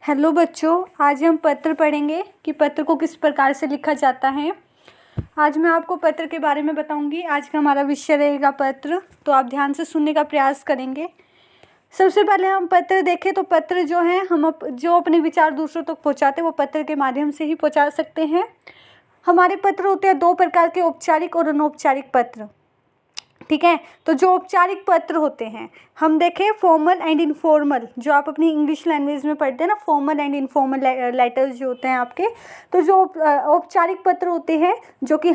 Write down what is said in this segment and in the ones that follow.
Hello बच्चों, आज हम पत्र पढ़ेंगे कि पत्र को किस प्रकार से लिखा जाता है। आज मैं आपको पत्र के बारे में बताऊंगी। आज का हमारा विषय रहेगा पत्र, तो आप ध्यान से सुनने का प्रयास करेंगे। सबसे पहले हम पत्र देखें तो पत्र जो है जो अपने विचार दूसरों तक पहुंचाते हैं वो पत्र के माध्यम से ही पहुंचा सकते हैं। हमारे पत्र होते हैं दो प्रकार के, औपचारिक और अनौपचारिक पत्र। ठीक है, तो जो औपचारिक पत्र होते हैं हम देखें फॉर्मल एंड इनफॉर्मल, जो आप अपनी इंग्लिश लैंग्वेज में पढ़ते हैं ना, फॉर्मल एंड इनफॉर्मल लेटर्स जो होते हैं आपके। तो जो औपचारिक पत्र होते हैं जो कि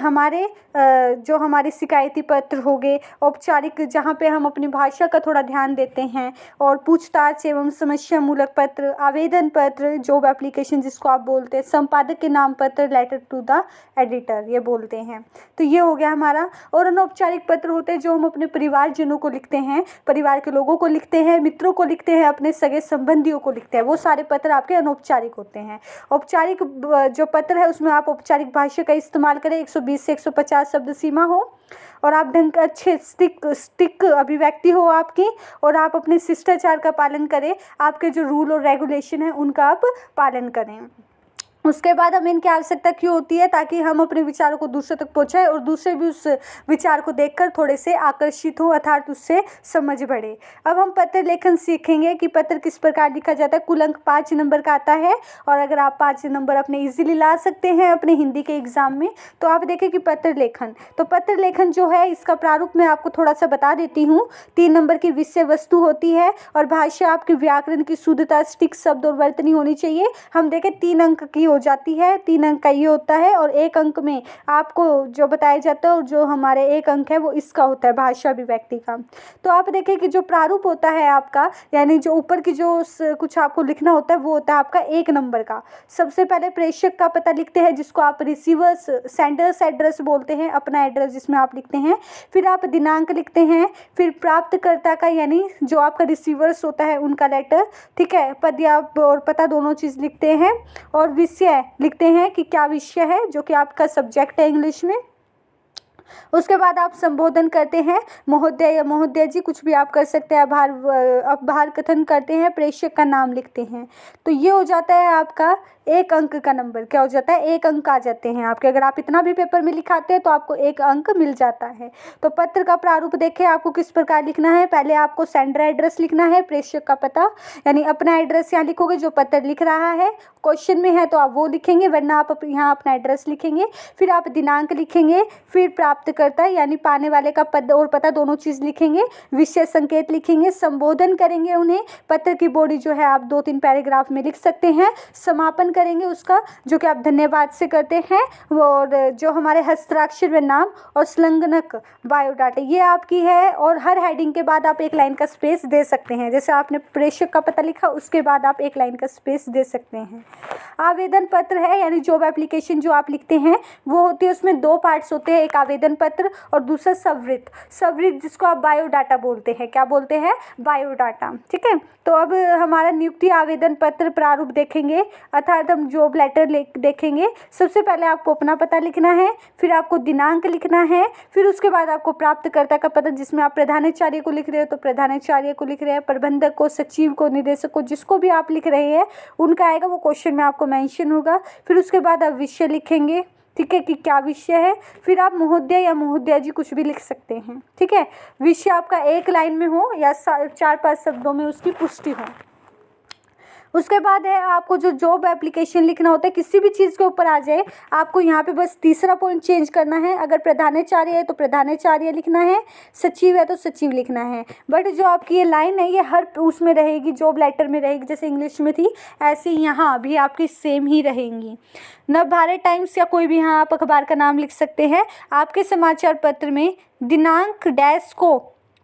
जो हमारे शिकायती पत्र हो गए, औपचारिक जहाँ पे हम अपनी भाषा का थोड़ा ध्यान देते हैं, और पूछताछ एवं समस्या मूलक पत्र, आवेदन पत्र, जॉब एप्लीकेशन जिसको आप बोलते हैं, संपादक के नाम पत्र, लेटर टू द एडिटर ये बोलते हैं। तो ये हो गया हमारा। और अनौपचारिक पत्र होते हैं जो हम अपने परिवारजनों को लिखते हैं, परिवार के लोगों को लिखते हैं, मित्रों को लिखते हैं, अपने सगे संबंधियों को लिखते हैं। वो सारे पत्र आपके अनौपचारिक होते हैं। औपचारिक जो पत्र है उसमें आप औपचारिक भाषा का इस्तेमाल करें, 120 से 150 शब्द सीमा हो, और आप ढंग का अच्छे स्टिक अभिव्यक्ति हो आपकी, और आप अपने शिष्टाचार का पालन करें, आपके जो रूल और रेगुलेशन है उनका आप पालन करें। उसके बाद हमें इनकी आवश्यकता क्यों होती है? ताकि हम अपने विचारों को दूसरों तक पहुंचाएं और दूसरे भी उस विचार को देखकर थोड़े से आकर्षित हो, अर्थात उससे समझ बढ़े। अब हम पत्र लेखन सीखेंगे कि पत्र किस प्रकार लिखा जाता है। कुल अंक 5 नंबर का आता है, और अगर आप 5 नंबर अपने इजीली ला सकते हैं अपने हिंदी के एग्जाम में, तो आप देखें कि पत्र लेखन, तो पत्र लेखन जो है इसका प्रारूप मैं आपको थोड़ा सा बता देती हूँ। 3 नंबर की विषय वस्तु होती है, और भाषा आपकी व्याकरण की शुद्धता, सटीक शब्द और वर्तनी होनी चाहिए। हम देखें 3 अंक की हो जाती है, 3 अंक का ये होता है, और 1 अंक में आपको जो बताया जाता है और जो हमारे 1 अंक है वो इसका होता है, भाषा अभिव्यक्ति का। तो आप देखें कि जो प्रारूप होता है आपका, यानी जो ऊपर की जो कुछ आपको लिखना होता है वो होता है आपका 1 नंबर का। सबसे पहले प्रेषक का पता लिखते हैं जिसको आप रिसीवर्स सेंडर्स एड्रेस बोलते हैं, अपना एड्रेस जिसमें आप लिखते हैं। फिर आप दिनांक लिखते हैं, फिर प्राप्तकर्ता का यानी जो आपका रिसीवर्स होता है उनका लेटर, ठीक है, पद या और पता दोनों चीज़ लिखते हैं, और विषय लिखते हैं कि क्या विषय है जो कि आपका सब्जेक्ट है इंग्लिश में। उसके बाद आप संबोधन करते हैं, महोदय या महोदय जी कुछ भी आप कर सकते हैं, आभार कथन करते हैं, प्रेषक का नाम लिखते हैं। तो ये हो जाता है आपका 1 अंक का नंबर। क्या हो जाता है? 1 अंक आ जाते हैं आपके। अगर आप इतना भी पेपर में लिखाते हैं तो आपको 1 अंक मिल जाता है। तो पत्र का प्रारूप देखें आपको किस प्रकार लिखना है। पहले आपको सेंडर एड्रेस लिखना है, प्रेषक का पता, यानी अपना एड्रेस यहाँ लिखोगे, जो पत्र लिख रहा है क्वेश्चन में है तो आप वो लिखेंगे, वरना आप यहाँ अपना एड्रेस लिखेंगे। फिर आप दिनांक लिखेंगे, फिर प्राप्तकर्ता यानी पाने वाले का पद और पता दोनों चीज़ लिखेंगे, विषय संकेत लिखेंगे, संबोधन करेंगे उन्हें। पत्र की बॉडी जो है आप 2-3 पैराग्राफ में लिख सकते हैं। समापन करेंगे उसका, जो कि आप धन्यवाद से करते हैं, और जो हमारे हस्ताक्षर व नाम और संलग्नक बायोडाटा ये आपकी है। और हर हेडिंग के बाद आप 1 लाइन का स्पेस दे सकते हैं। जैसे आपने प्रेषक का पता लिखा, उसके बाद आप 1 लाइन का स्पेस दे सकते हैं। आवेदन पत्र है, यानी जॉब एप्लीकेशन जो आप लिखते हैं वो होती है, उसमें 2 पार्ट्स होते हैं, एक आवेदन पत्र और दूसरा सवृत्त जिसको आप बायोडाटा बोलते हैं। क्या बोलते हैं? बायोडाटा। ठीक है, तो अब हमारा नियुक्ति आवेदन पत्र प्रारूप देखेंगे, अर्थात हम जॉब लेटर देखेंगे। सबसे पहले आपको अपना पता लिखना है, फिर आपको दिनांक लिखना है, फिर उसके बाद आपको प्राप्तकर्ता का पता, जिसमें आप प्रधानाचार्य को लिख रहे हो तो प्रधानाचार्य को लिख रहे हैं, प्रबंधक को, सचिव को, निदेशक को, जिसको भी आप लिख रहे हैं उनका आएगा, वो क्वेश्चन में आपको मेंशन होगा। फिर उसके बाद आप विषय लिखेंगे, ठीक है, कि क्या विषय है। फिर आप महोदय या महोदया जी कुछ भी लिख सकते हैं। ठीक है, विषय आपका 1 लाइन में हो या 4-5 शब्दों में उसकी पुष्टि हो। उसके बाद है आपको जो जॉब एप्लीकेशन लिखना होता है, किसी भी चीज़ के ऊपर आ जाए, आपको यहाँ पे बस तीसरा पॉइंट चेंज करना है। अगर प्रधानाचार्य है तो प्रधानाचार्य लिखना है, सचिव है तो सचिव लिखना है। बट जो आपकी ये लाइन है ये हर उसमें रहेगी, जॉब लेटर में रहेगी, जैसे इंग्लिश में थी ऐसे यहाँ भी आपकी सेम ही रहेंगी। नवभारत टाइम्स या कोई भी यहाँ आप अखबार का नाम लिख सकते हैं। आपके समाचार पत्र में दिनांक डैश को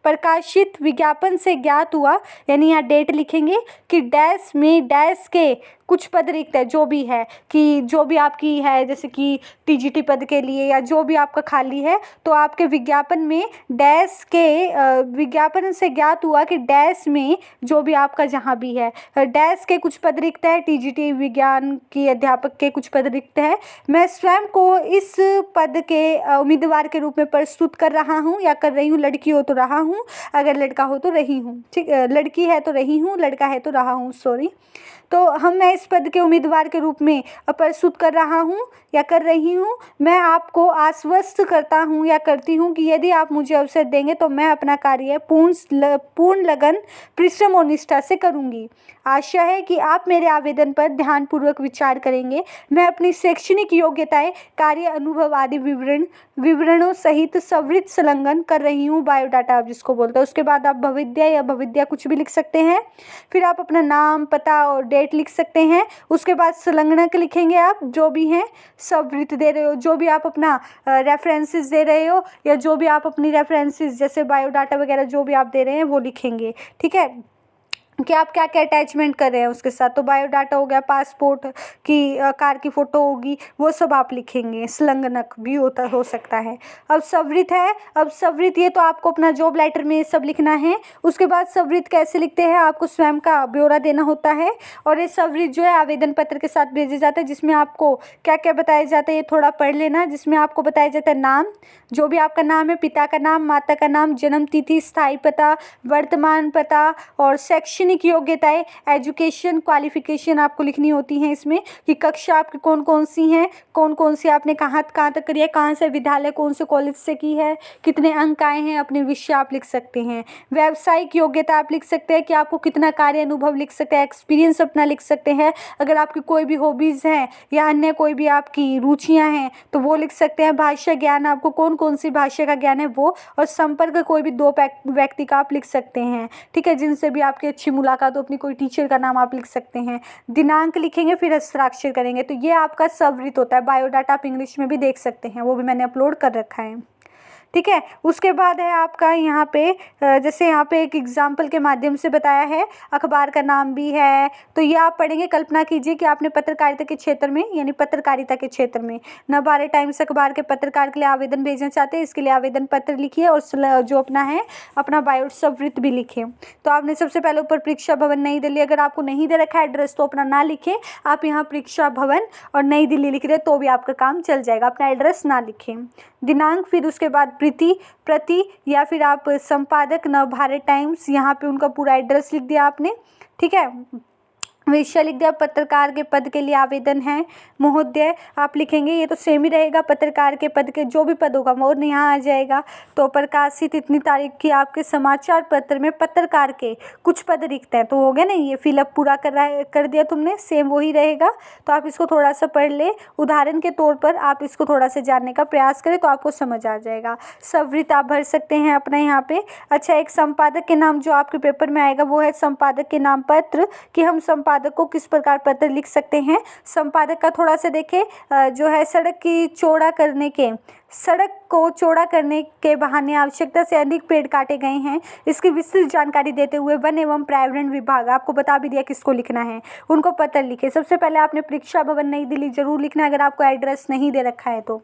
प्रकाशित विज्ञापन से ज्ञात हुआ, यानी यहाँ डेट लिखेंगे कि डैश में डैश के कुछ पद रिक्त है, जो भी है कि जो भी आपकी है, जैसे कि टीजीटी पद के लिए या जो भी आपका खाली है, तो आपके विज्ञापन में डैश के विज्ञापन से ज्ञात हुआ कि डैश में जो भी आपका जहाँ भी है डैश के कुछ पद रिक्त है, टीजीटी विज्ञान की अध्यापक के कुछ पद रिक्त है। मैं स्वयं को इस पद के उम्मीदवार के रूप में प्रस्तुत कर रहा हूँ या कर रही हूँ। लड़की हो तो रहा हूँ, अगर लड़का हो तो रही हूँ। ठीक, लड़की है तो रही हूँ, लड़का है तो रहा हूँ, सॉरी। तो मैं इस पद के उम्मीदवार के रूप में प्रस्तुत कर रहा हूँ या कर रही हूँ। मैं आपको आश्वस्त करता हूँ या करती हूँ कि यदि आप मुझे अवसर देंगे तो मैं अपना कार्य पूर्ण लगन, परिश्रम और निष्ठा से करूँगी। आशा है कि आप मेरे आवेदन पर ध्यानपूर्वक विचार करेंगे। मैं अपनी शैक्षणिक योग्यताएं, कार्य अनुभव आदि विवरणों सहित सविस्तर संलग्न कर रही हूँ। बायोडाटा आप जिसको बोलते हैं। उसके बाद आप भविद्या या भविद्या कुछ भी लिख सकते हैं। फिर आप अपना नाम, पता और डेट लिख सकते हैं। उसके बाद संलग्नक लिखेंगे आप जो भी हैं, सवृत्त दे रहे हो, जो भी आप अपना रेफरेंसेस दे रहे हो या जो भी आप अपनी रेफरेंसेस जैसे बायोडाटा वगैरह जो भी आप दे रहे हैं वो लिखेंगे। ठीक है, कि आप क्या क्या अटैचमेंट कर रहे हैं उसके साथ। तो बायोडाटा हो गया, पासपोर्ट की कार की फ़ोटो होगी, वो सब आप लिखेंगे। संलग्नक भी हो सकता है। अब सवृत्त है। अब सवृत्त ये तो आपको अपना जॉब लेटर में सब लिखना है। उसके बाद सवृत्त कैसे लिखते हैं, आपको स्वयं का ब्यौरा देना होता है और ये सवृत्त जो है आवेदन पत्र के साथ भेजा जाता है, जिसमें आपको क्या क्या बताया जाता है ये थोड़ा पढ़ लेना। जिसमें आपको बताया जाता है नाम, जो भी आपका नाम है, पिता का नाम, माता का नाम, जन्म तिथि, स्थायी पता, वर्तमान पता और शैक्षणिक योग्यताएं, एजुकेशन क्वालिफिकेशन आपको लिखनी होती हैं इसमें कि कक्षा आपकी कौन कौन सी हैं, कौन कौन सी आपने कहाँ तक करी है, कहाँ से विद्यालय कौन से कॉलेज से की है, कितने अंक आए हैं, अपने विषय आप लिख सकते हैं। व्यावसायिक योग्यता आप लिख सकते हैं कि आपको कितना कार्य अनुभव लिख सकते हैं, एक्सपीरियंस अपना लिख सकते हैं। अगर आपकी कोई भी हॉबीज़ हैं या अन्य कोई भी आपकी रुचियाँ हैं तो वो लिख सकते हैं। भाषा ज्ञान, आपको कौन कौन सी भाषा का ज्ञान है वो, और संपर्क कोई भी 2 व्यक्ति का आप लिख सकते हैं। ठीक है, जिनसे भी आपकी अच्छी मुलाकात हो, अपनी कोई टीचर का नाम आप लिख सकते हैं। दिनांक लिखेंगे, फिर हस्ताक्षर करेंगे। तो ये आपका सवृत्त होता है। बायोडाटा आप इंग्लिश में भी देख सकते हैं, वो भी मैंने अपलोड कर रखा है। ठीक है, उसके बाद है आपका यहाँ पे जैसे यहाँ पे एक एग्जाम्पल के माध्यम से बताया है, अखबार का नाम भी है। तो ये आप पढ़ेंगे। कल्पना कीजिए कि आपने पत्रकारिता के क्षेत्र में यानी पत्रकारिता के क्षेत्र में नवभारत टाइम्स अखबार के पत्रकार के लिए आवेदन भेजना चाहते हैं। इसके लिए आवेदन पत्र लिखिए और जो अपना है अपना बायो सवृत्त भी लिखिए। तो आपने सबसे पहले ऊपर परीक्षा भवन नई दिल्ली, अगर आपको नहीं दे रखा है एड्रेस तो अपना ना लिखें, आप यहाँ परीक्षा भवन और नई दिल्ली लिख रहे तो भी आपका काम चल जाएगा, अपना एड्रेस ना लिखें। दिनांक, फिर उसके बाद प्रति या फिर आप संपादक नवभारत टाइम्स, यहाँ पे उनका पूरा एड्रेस लिख दिया आपने। ठीक है, विषय लिख दिया, पत्रकार के पद के लिए आवेदन है। महोदय आप लिखेंगे, ये तो सेम ही रहेगा, पत्रकार के पद के जो भी पद होगा वो यहाँ आ जाएगा। तो प्रकाशित इतनी तारीख की आपके समाचार पत्र में पत्रकार के कुछ पद रिक्त हैं, तो हो गया ना, ये फिलअप पूरा कर दिया तुमने, सेम वही रहेगा। तो आप इसको थोड़ा सा पढ़ ले, उदाहरण के तौर पर आप इसको थोड़ा सा जानने का प्रयास करें तो आपको समझ आ जाएगा। सवृत्त आप भर सकते हैं अपना यहाँ पे। अच्छा, एक संपादक के नाम जो आपके पेपर में आएगा वो है संपादक के नाम पत्र, कि हम संपादक को किस प्रकार पत्र लिख सकते हैं। संपादक का थोड़ा सा देखें, जो है सड़क को चौड़ा करने के बहाने आवश्यकता से अधिक पेड़ काटे गए हैं, इसकी विस्तृत जानकारी देते हुए वन एवं पर्यावरण विभाग, आपको बता भी दिया किसको लिखना है, उनको पत्र लिखे। सबसे पहले आपने परीक्षा भवन नई दिल्ली जरूर लिखना है, अगर आपको एड्रेस नहीं दे रखा है तो।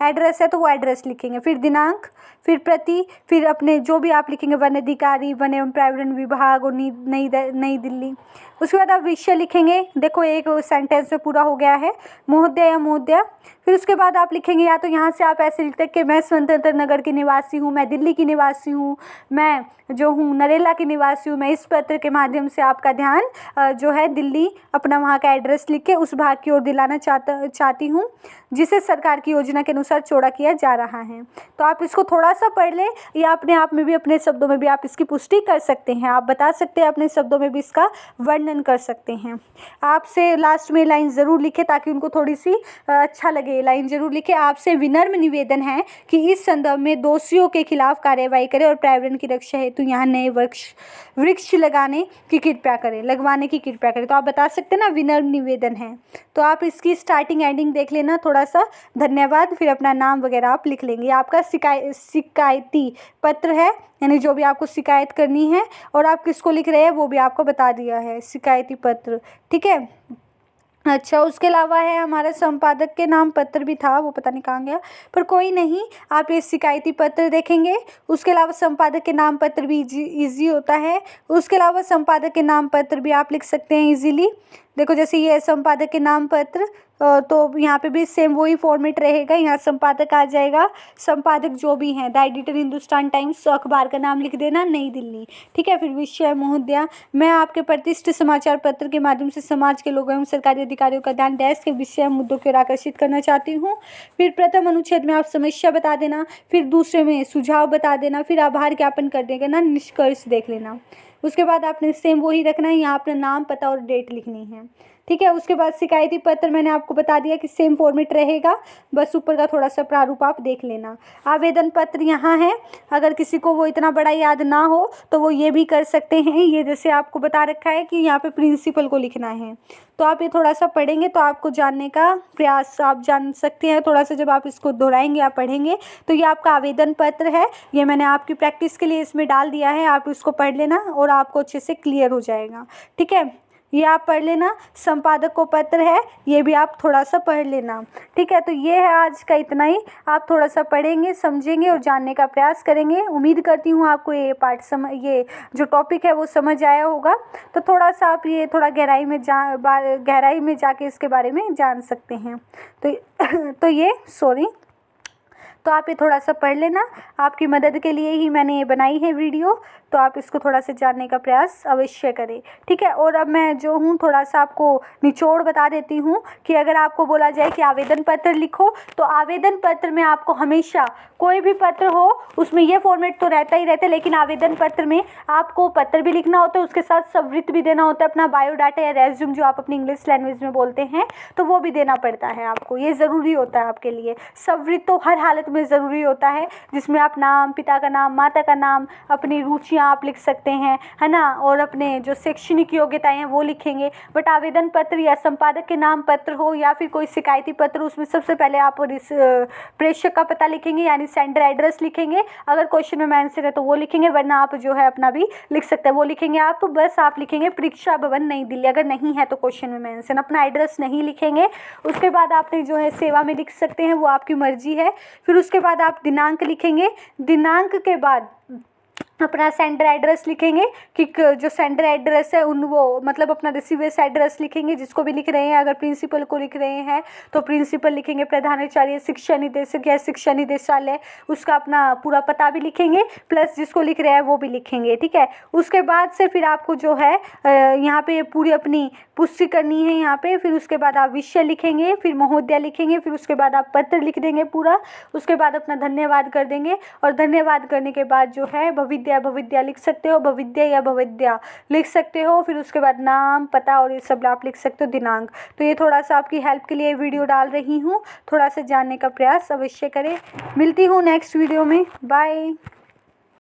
एड्रेस है तो वो एड्रेस लिखेंगे, फिर दिनांक, फिर प्रति, फिर अपने जो भी आप लिखेंगे वन अधिकारी, वन एवं पर्यावरण विभाग और नई दिल्ली। उसके बाद आप विषय लिखेंगे, देखो एक सेंटेंस में पूरा हो गया है, महोदय या महोदया। फिर उसके बाद आप लिखेंगे, या तो यहाँ से आप ऐसे लिखते हैं कि मैं स्वतंत्र नगर की निवासी हूँ, मैं दिल्ली की निवासी हूँ, मैं जो हूँ नरेला की निवासी हूँ। मैं इस पत्र के माध्यम से आपका ध्यान जो है दिल्ली, अपना वहाँ का एड्रेस लिख के उस भाग की ओर दिलाना चाहती हूँ जिसे सरकार की योजना के अनुसार चौड़ा किया जा रहा है। तो आप इसको थोड़ा सा पढ़ लें, या अपने आप में भी अपने शब्दों में भी आप इसकी पुष्टि कर सकते हैं, आप बता सकते हैं अपने शब्दों में भी इसका वर्णन कर सकते हैं। आपसे लास्ट में लाइन ज़रूर लिखे ताकि उनको थोड़ी सी अच्छा लगे, लाइन ज़रूर लिखे। आपसे विनम्र निवेदन है कि इस संदर्भ में दोषियों के खिलाफ कार्रवाई करें और पर्यावरण की रक्षा हेतु यहाँ नए वृक्ष लगवाने की कृपया करें। तो आप बता सकते हैं ना, विनम्र निवेदन है। तो आप इसकी स्टार्टिंग एंडिंग देख लेना थोड़ा सा, धन्यवाद, फिर अपना नाम वगैरह आप लिख लेंगे। आपका शिकायती पत्र है, यानी जो भी आपको शिकायत करनी है और आप किसको लिख रहे हैं वो भी आपको बता दिया है, शिकायती पत्र। ठीक है, अच्छा, उसके अलावा है हमारा संपादक के नाम पत्र भी था, वो पता नहीं कहाँ गया, पर कोई नहीं, आप ये शिकायती पत्र देखेंगे। उसके अलावा संपादक के नाम पत्र भी इजी होता है। उसके अलावा संपादक के नाम पत्र भी आप लिख सकते हैं इजीली। देखो जैसे ये है संपादक के नाम पत्र, तो यहाँ पे भी सेम वही फॉर्मेट रहेगा। यहाँ संपादक आ जाएगा, संपादक जो भी हैं, द एडिटर हिंदुस्तान टाइम्स, अखबार का नाम लिख देना नई दिल्ली, ठीक है। फिर विषय महोदया, मैं आपके प्रतिष्ठित समाचार पत्र के माध्यम से समाज के लोगों एवं सरकारी अधिकारियों का ध्यान देश के विषय मुद्दों की ओर आकर्षित करना चाहती हूँ। फिर प्रथम अनुच्छेद में आप समस्या बता देना, फिर दूसरे में सुझाव बता देना, फिर आभार ज्ञापन कर देगा ना, निष्कर्ष देख लेना। उसके बाद आपने सेम वही रखना है, यहाँ अपना नाम पता और डेट लिखनी है, ठीक है। उसके बाद शिकायती पत्र मैंने आपको बता दिया कि सेम फॉर्मेट रहेगा, बस ऊपर का थोड़ा सा प्रारूप आप देख लेना। आवेदन पत्र यहाँ है, अगर किसी को वो इतना बड़ा याद ना हो तो वो ये भी कर सकते हैं। ये जैसे आपको बता रखा है कि यहाँ पे प्रिंसिपल को लिखना है, तो आप ये थोड़ा सा पढ़ेंगे तो आपको जानने का प्रयास आप जान सकते हैं थोड़ा सा। जब आप इसको दोहराएंगे, आप पढ़ेंगे, तो ये आपका आवेदन पत्र है। ये मैंने आपकी प्रैक्टिस के लिए इसमें डाल दिया है, आप इसको पढ़ लेना और आपको अच्छे से क्लियर हो जाएगा, ठीक है। ये आप पढ़ लेना। संपादक को पत्र है, ये भी आप थोड़ा सा पढ़ लेना, ठीक है। तो ये है आज का इतना ही। आप थोड़ा सा पढ़ेंगे, समझेंगे और जानने का प्रयास करेंगे। उम्मीद करती हूँ आपको ये पाठ ये जो टॉपिक है वो समझ आया होगा। तो थोड़ा सा आप ये थोड़ा गहराई में जाके इसके बारे में जान सकते हैं। तो आप ये थोड़ा सा पढ़ लेना, आपकी मदद के लिए ही मैंने ये बनाई है वीडियो, तो आप इसको थोड़ा सा जानने का प्रयास अवश्य करें, ठीक है। और अब मैं जो हूँ थोड़ा सा आपको निचोड़ बता देती हूँ कि अगर आपको बोला जाए कि आवेदन पत्र लिखो, तो आवेदन पत्र में आपको हमेशा कोई भी पत्र हो उसमें ये फॉर्मेट तो रहता ही रहता है, लेकिन आवेदन पत्र में आपको पत्र भी लिखना होता है, उसके साथ सबवृत्त भी देना होता है, अपना बायोडाटा या रेज्यूम जो आप अपनी इंग्लिश लैंग्वेज में बोलते हैं, तो वो भी देना पड़ता है आपको। ये ज़रूरी होता है आपके लिए। सबवृत्त तो हर हालत में ज़रूरी होता है, जिसमें आप नाम, पिता का नाम, माता का नाम, अपनी रुचियाँ आप लिख सकते हैं, है ना, और अपने जो शैक्षणिक योग्यताएं हैं वो लिखेंगे। बट आवेदन पत्र या संपादक के नाम पत्र हो या फिर कोई शिकायती पत्र, उसमें सबसे पहले आप प्रेषक का पता लिखेंगे, यानी सेंडर एड्रेस लिखेंगे। अगर क्वेश्चन में आंसर है तो वो लिखेंगे, वरना आप जो है अपना भी लिख सकते हैं, वो लिखेंगे आप। बस आप लिखेंगे परीक्षा भवन नई दिल्ली, अगर नहीं है तो क्वेश्चन में मेंशन, अपना एड्रेस नहीं लिखेंगे। उसके बाद आपने जो है सेवा में लिख सकते हैं, वो आपकी मर्जी है। फिर उसके बाद आप दिनांक लिखेंगे, दिनांक के बाद अपना सेंडर एड्रेस लिखेंगे कि जो सेंडर एड्रेस है वो मतलब अपना रिसीवर्स एड्रेस लिखेंगे, जिसको भी लिख रहे हैं। अगर प्रिंसिपल को लिख रहे हैं तो प्रिंसिपल लिखेंगे, प्रधानाचार्य, शिक्षा निदेशक या शिक्षा निदेशालय, उसका अपना पूरा पता भी लिखेंगे, प्लस जिसको लिख रहे हैं वो भी लिखेंगे, ठीक है। उसके बाद से फिर आपको जो है यहाँ पे पूरी अपनी पुष्टि करनी है यहाँ पे। फिर उसके बाद आप विषय लिखेंगे, फिर महोदया लिखेंगे, फिर उसके बाद आप पत्र लिख देंगे पूरा। उसके बाद अपना धन्यवाद कर देंगे, और धन्यवाद करने के बाद जो है भविद्या लिख सकते हो, भविद्या या भवद्या लिख सकते हो। फिर उसके बाद नाम, पता और ये सब आप लिख सकते हो, दिनांक। तो ये थोड़ा सा आपकी हेल्प के लिए वीडियो डाल रही हूँ, थोड़ा सा जानने का प्रयास अवश्य करें। मिलती हूँ नेक्स्ट वीडियो में, बाय।